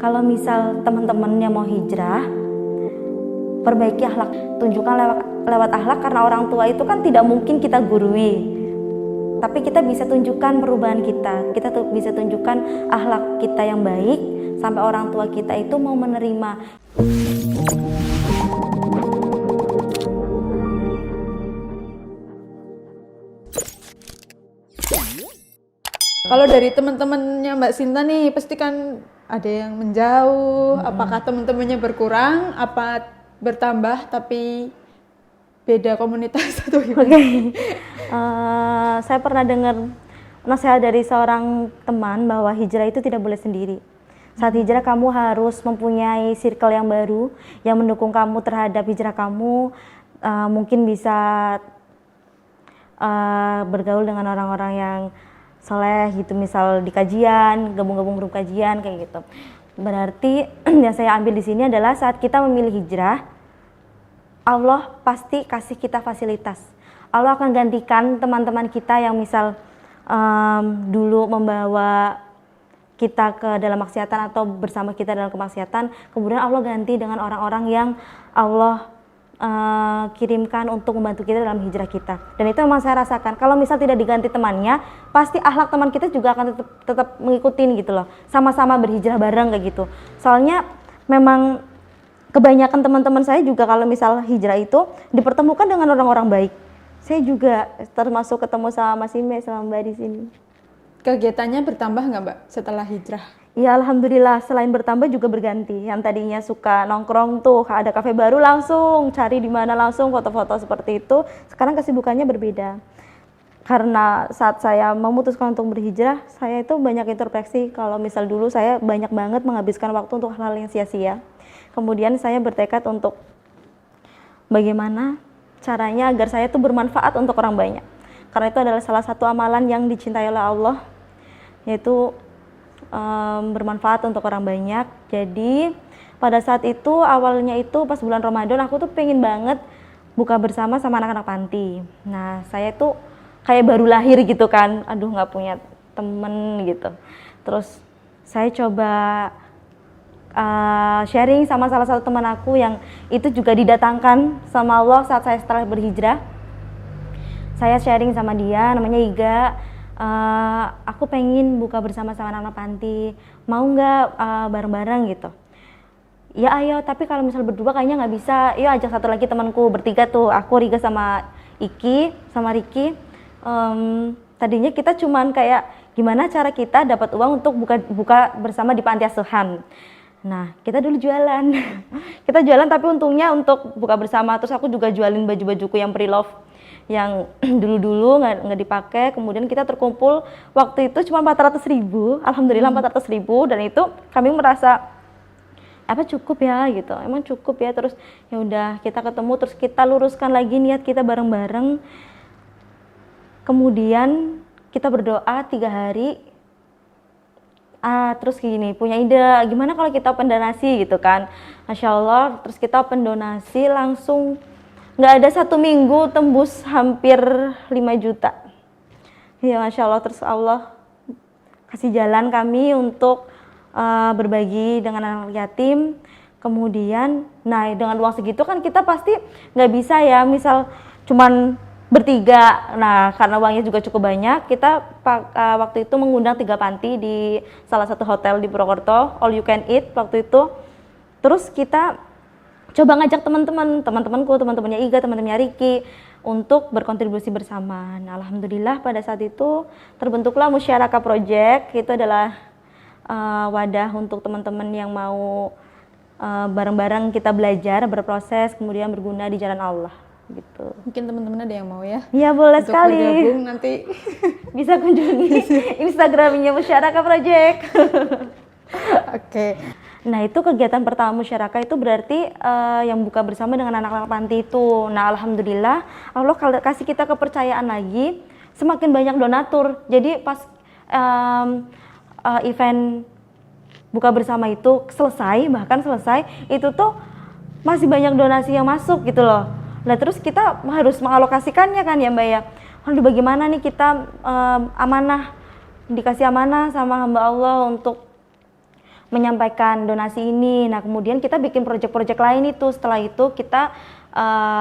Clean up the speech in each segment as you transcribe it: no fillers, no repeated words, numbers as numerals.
Kalau misal teman-teman yang mau hijrah, perbaiki akhlak, tunjukkan lewat akhlak, karena orang tua itu kan tidak mungkin kita gurui, tapi kita bisa tunjukkan perubahan kita bisa tunjukkan akhlak kita yang baik sampai orang tua kita itu mau menerima. Kalau dari teman-temannya Mbak Sinta nih, pasti kan ada yang menjauh. Apakah teman-temannya berkurang, apa bertambah tapi beda komunitas atau gimana? Oke. Saya pernah dengar nasihat dari seorang teman bahwa hijrah itu tidak boleh sendiri. Saat hijrah kamu harus mempunyai circle yang baru yang mendukung kamu terhadap hijrah kamu. Mungkin bisa bergaul dengan orang-orang yang soleh gitu, misal di kajian, gabung-gabung grup kajian kayak gitu. Berarti yang saya ambil di sini adalah saat kita memilih hijrah, Allah pasti kasih kita fasilitas. Allah akan gantikan teman-teman kita yang misal dulu membawa kita ke dalam maksiatan atau bersama kita dalam kemaksiatan, kemudian Allah ganti dengan orang-orang yang Allah kirimkan untuk membantu kita dalam hijrah kita. Dan itu memang saya rasakan. Kalau misal tidak diganti temannya, pasti akhlak teman kita juga akan tetap mengikutin gitu loh. Sama-sama berhijrah bareng kayak gitu. Soalnya memang kebanyakan teman-teman saya juga kalau misal hijrah itu dipertemukan dengan orang-orang baik. Saya juga termasuk ketemu sama Mas Ime sama Mbak di sini. Kegiatannya bertambah nggak Mbak setelah hijrah? Ya alhamdulillah, selain bertambah juga berganti. Yang tadinya suka nongkrong tuh, ada kafe baru langsung cari di mana langsung foto-foto seperti itu. Sekarang kesibukannya berbeda. Karena saat saya memutuskan untuk berhijrah, saya itu banyak introspeksi. Kalau misal dulu saya banyak banget menghabiskan waktu untuk hal-hal yang sia-sia. Kemudian saya bertekad untuk bagaimana caranya agar saya tuh bermanfaat untuk orang banyak. Karena itu adalah salah satu amalan yang dicintai oleh Allah, yaitu bermanfaat untuk orang banyak. Jadi pada saat itu awalnya itu pas bulan Ramadan aku tuh pengen banget buka bersama sama anak-anak panti. Nah saya tuh kayak baru lahir gitu kan, aduh nggak punya temen gitu. Terus saya coba sharing sama salah satu teman aku yang itu juga didatangkan sama Allah saat saya setelah berhijrah. Saya sharing sama dia, namanya Iga. Aku pengen buka bersama anak-anak panti, mau nggak bareng-bareng gitu. Ya ayo, tapi kalau misal berdua kayaknya nggak bisa. Yuk ajak satu lagi temanku, bertiga tuh, aku, Riga sama Iki sama Riki. Tadinya kita cuman kayak gimana cara kita dapat uang untuk buka bersama di panti asuhan. Nah kita dulu jualan. Kita jualan tapi untungnya untuk buka bersama. Terus aku juga jualin baju-bajuku yang pre-love yang dulu-dulu nggak dipakai. Kemudian kita terkumpul waktu itu cuma 400.000, alhamdulillah 400.000, dan itu kami merasa apa cukup ya gitu, emang cukup ya. Terus ya udah kita ketemu, terus kita luruskan lagi niat kita bareng-bareng. Kemudian kita berdoa 3 hari. Terus gini, punya ide gimana kalau kita open donasi gitu kan. Masya Allah, terus kita open donasi langsung nggak ada 1 minggu tembus hampir 5 juta. Ya Masya Allah, terus Allah kasih jalan kami untuk berbagi dengan anak yatim. Kemudian, nah dengan uang segitu kan kita pasti nggak bisa ya, misal cuman bertiga. Nah karena uangnya juga cukup banyak, kita waktu itu mengundang 3 panti di salah satu hotel di Purwokerto, all you can eat waktu itu. Terus kita coba ngajak teman-temanku, teman-temannya Iga, teman-temannya Riki untuk berkontribusi bersama. Nah, alhamdulillah pada saat itu terbentuklah Musyarakah Project. Itu adalah wadah untuk teman-teman yang mau bareng-bareng kita belajar, berproses, kemudian berguna di jalan Allah gitu. Mungkin teman-teman ada yang mau ya? Iya boleh untuk sekali. bergabung nanti bisa kunjungi Instagramnya Musyarakah Project. Oke. Nah itu kegiatan pertama musyarakah itu berarti yang buka bersama dengan anak-anak panti itu. Nah alhamdulillah Allah kasih kita kepercayaan lagi, semakin banyak donatur. Jadi pas event buka bersama itu bahkan selesai, itu tuh masih banyak donasi yang masuk gitu loh. Nah terus kita harus mengalokasikannya kan ya Mbak ya. Aduh bagaimana nih kita amanah, dikasih amanah sama hamba Allah untuk menyampaikan donasi ini. Nah, kemudian kita bikin proyek-proyek lain itu. Setelah itu kita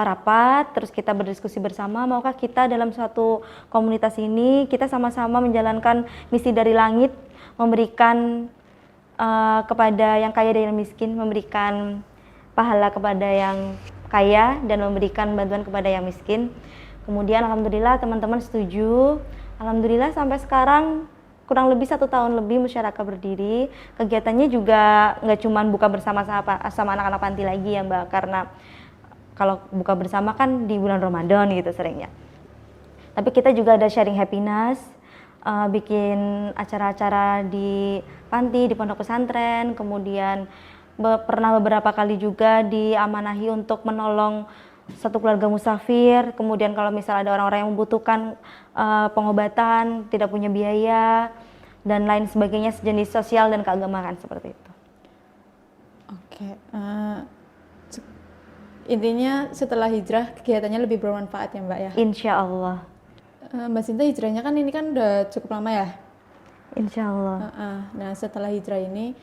rapat, terus kita berdiskusi bersama, maukah kita dalam suatu komunitas ini kita sama-sama menjalankan misi dari langit, memberikan kepada yang kaya dan yang miskin, memberikan pahala kepada yang kaya dan memberikan bantuan kepada yang miskin. Kemudian alhamdulillah teman-teman setuju. Alhamdulillah sampai sekarang kurang lebih 1 tahun lebih Musyarakah berdiri. Kegiatannya juga nggak cuma buka bersama sama anak-anak panti lagi ya Mbak, karena kalau buka bersama kan di bulan Ramadan gitu seringnya. Tapi kita juga ada sharing happiness, bikin acara-acara di panti, di pondok pesantren, kemudian pernah beberapa kali juga diamanahi untuk menolong satu keluarga musafir, kemudian kalau misalnya ada orang-orang yang membutuhkan pengobatan, tidak punya biaya, dan lain sebagainya sejenis sosial dan keagamaan seperti itu. Oke, intinya setelah hijrah kegiatannya lebih bermanfaat ya Mbak ya? Insya Allah. Mbak Sinta hijrahnya kan ini kan udah cukup lama ya? Insya Allah. Nah setelah hijrah ini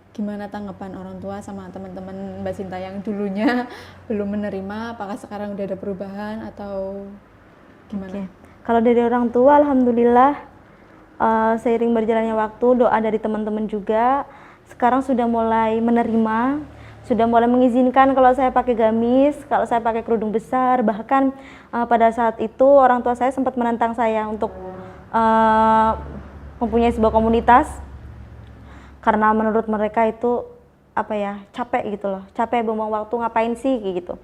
gimana tanggapan orang tua sama teman-teman Mbak Sinta yang dulunya belum menerima? Apakah sekarang udah ada perubahan atau gimana? Kalau dari orang tua alhamdulillah seiring berjalannya waktu, doa dari teman-teman juga sekarang sudah mulai menerima, sudah mulai mengizinkan kalau saya pakai gamis, kalau saya pakai kerudung besar. Bahkan pada saat itu orang tua saya sempat menentang saya untuk mempunyai sebuah komunitas karena menurut mereka itu capek gitu loh, capek buang waktu, ngapain sih gitu.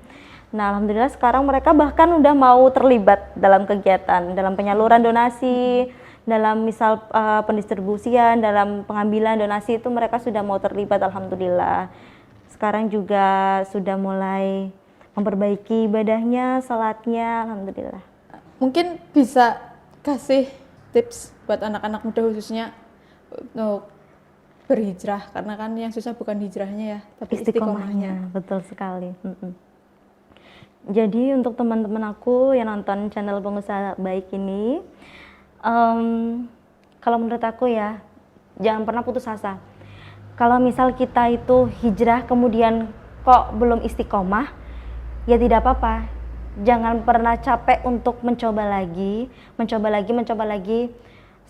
Nah alhamdulillah sekarang mereka bahkan udah mau terlibat dalam kegiatan, dalam penyaluran donasi, dalam misal pendistribusian, dalam pengambilan donasi itu mereka sudah mau terlibat alhamdulillah. Sekarang juga sudah mulai memperbaiki ibadahnya, salatnya, alhamdulillah. Mungkin bisa kasih tips buat anak-anak muda khususnya untuk berhijrah, karena kan yang susah bukan hijrahnya ya, tapi istiqomahnya. Betul sekali. Jadi untuk teman-teman aku yang nonton channel Pengusaha Baik ini, kalau menurut aku ya, jangan pernah putus asa. Kalau misal kita itu hijrah kemudian kok belum istiqomah, ya tidak apa-apa. Jangan pernah capek untuk mencoba lagi,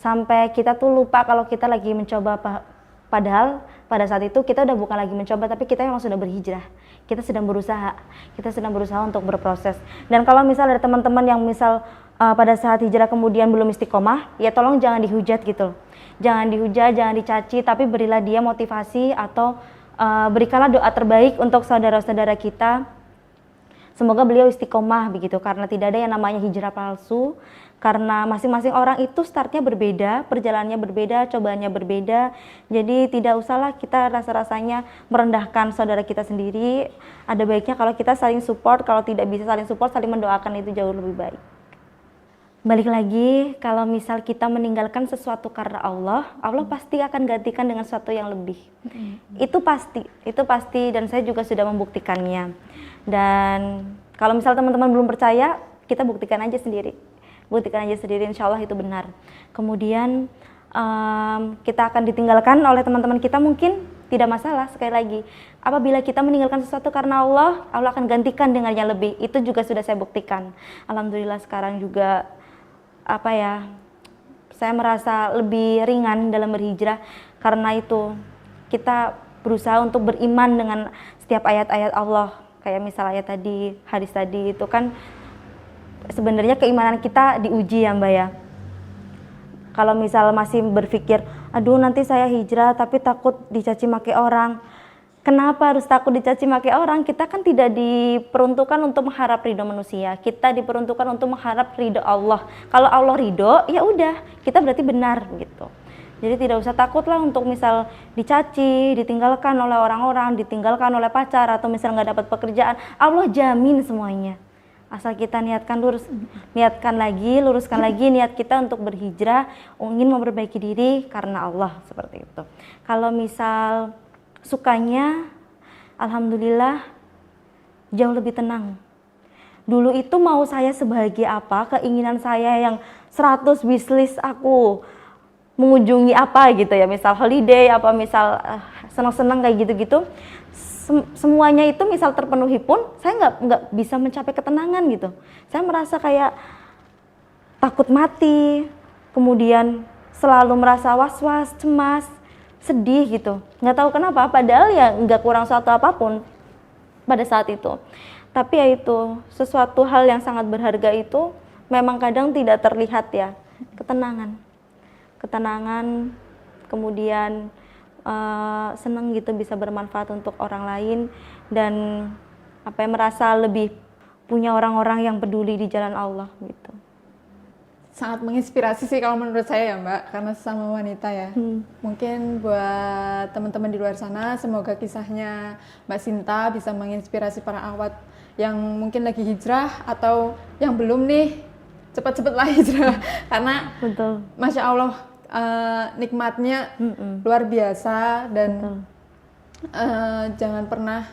sampai kita tuh lupa kalau kita lagi mencoba. Padahal pada saat itu kita udah bukan lagi mencoba, tapi kita memang sudah berhijrah. Kita sedang berusaha untuk berproses. Dan kalau misal ada teman-teman yang misal pada saat hijrah kemudian belum istiqomah, ya tolong jangan dihujat gitu. Jangan dihujat, jangan dicaci, tapi berilah dia motivasi atau berikanlah doa terbaik untuk saudara-saudara kita. Semoga beliau istiqomah begitu, karena tidak ada yang namanya hijrah palsu. Karena masing-masing orang itu startnya berbeda, perjalanannya berbeda, cobaannya berbeda. Jadi tidak usahlah kita rasa-rasanya merendahkan saudara kita sendiri. Ada baiknya kalau kita saling support, kalau tidak bisa saling support, saling mendoakan itu jauh lebih baik. Balik lagi, kalau misal kita meninggalkan sesuatu karena Allah, Allah pasti akan gantikan dengan sesuatu yang lebih. Itu pasti dan saya juga sudah membuktikannya. Dan kalau misal teman-teman belum percaya, kita buktikan aja sendiri, insya Allah itu benar. Kemudian kita akan ditinggalkan oleh teman-teman kita, mungkin tidak masalah. Sekali lagi, apabila kita meninggalkan sesuatu karena Allah, Allah akan gantikan dengan yang lebih. Itu juga sudah saya buktikan. Alhamdulillah sekarang juga saya merasa lebih ringan dalam berhijrah. Karena itu kita berusaha untuk beriman dengan setiap ayat-ayat Allah. Kayak misal ayat tadi, hadis tadi itu kan sebenarnya keimanan kita diuji ya Mbak ya. Kalau misal masih berpikir, aduh nanti saya hijrah tapi takut dicaci maki orang. Kenapa harus takut dicaci maki orang? Kita kan tidak diperuntukkan untuk mengharap ridho manusia. Kita diperuntukkan untuk mengharap ridho Allah. Kalau Allah ridho, ya udah, kita berarti benar gitu. Jadi tidak usah takut lah untuk misal dicaci, ditinggalkan oleh orang-orang, ditinggalkan oleh pacar, atau misal nggak dapat pekerjaan. Allah jamin semuanya. Asal kita luruskan lagi niat kita untuk berhijrah, ingin memperbaiki diri karena Allah, seperti itu. Kalau misal sukanya, alhamdulillah jauh lebih tenang. Dulu itu mau saya sebahagia apa, keinginan saya yang 100 wishlist aku, mengunjungi apa gitu ya, misal holiday, apa misal senang-senang kayak gitu-gitu, semuanya itu misal terpenuhi pun saya nggak bisa mencapai ketenangan gitu. Saya merasa kayak takut mati, kemudian selalu merasa was-was, cemas, sedih gitu. Nggak tahu kenapa, padahal ya nggak kurang suatu apapun pada saat itu. Tapi ya itu, sesuatu hal yang sangat berharga itu memang kadang tidak terlihat ya, ketenangan, kemudian senang gitu bisa bermanfaat untuk orang lain, dan apa ya, merasa lebih punya orang-orang yang peduli di jalan Allah gitu. Sangat menginspirasi sih kalau menurut saya ya Mbak, karena sesama wanita ya. Mungkin buat teman-teman di luar sana, semoga kisahnya Mbak Sinta bisa menginspirasi para akhwat yang mungkin lagi hijrah atau yang belum nih, cepat-cepatlah hijrah. Karena Betul. Masya Allah, nikmatnya luar biasa, dan jangan pernah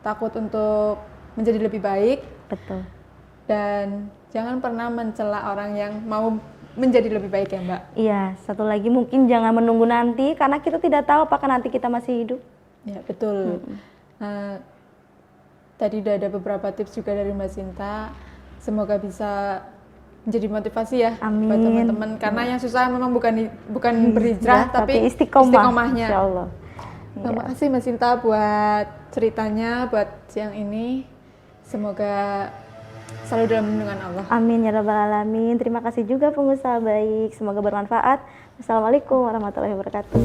takut untuk menjadi lebih baik. Betul. Dan jangan pernah mencela orang yang mau menjadi lebih baik ya Mbak. Iya, satu lagi mungkin jangan menunggu nanti, karena kita tidak tahu apakah nanti kita masih hidup. Ya betul. Tadi udah ada beberapa tips juga dari Mbak Sinta. Semoga bisa menjadi motivasi ya Amin. buat teman-teman. Karena yang susah memang bukan berhijrah, tapi istiqomahnya. Insya Allah. Terima kasih Mbak Sinta buat ceritanya, buat siang ini. Semoga selalu dalam lindungan Allah. Amin ya rabbal alamin. Terima kasih juga pengusaha baik. Semoga bermanfaat. Assalamualaikum warahmatullahi wabarakatuh.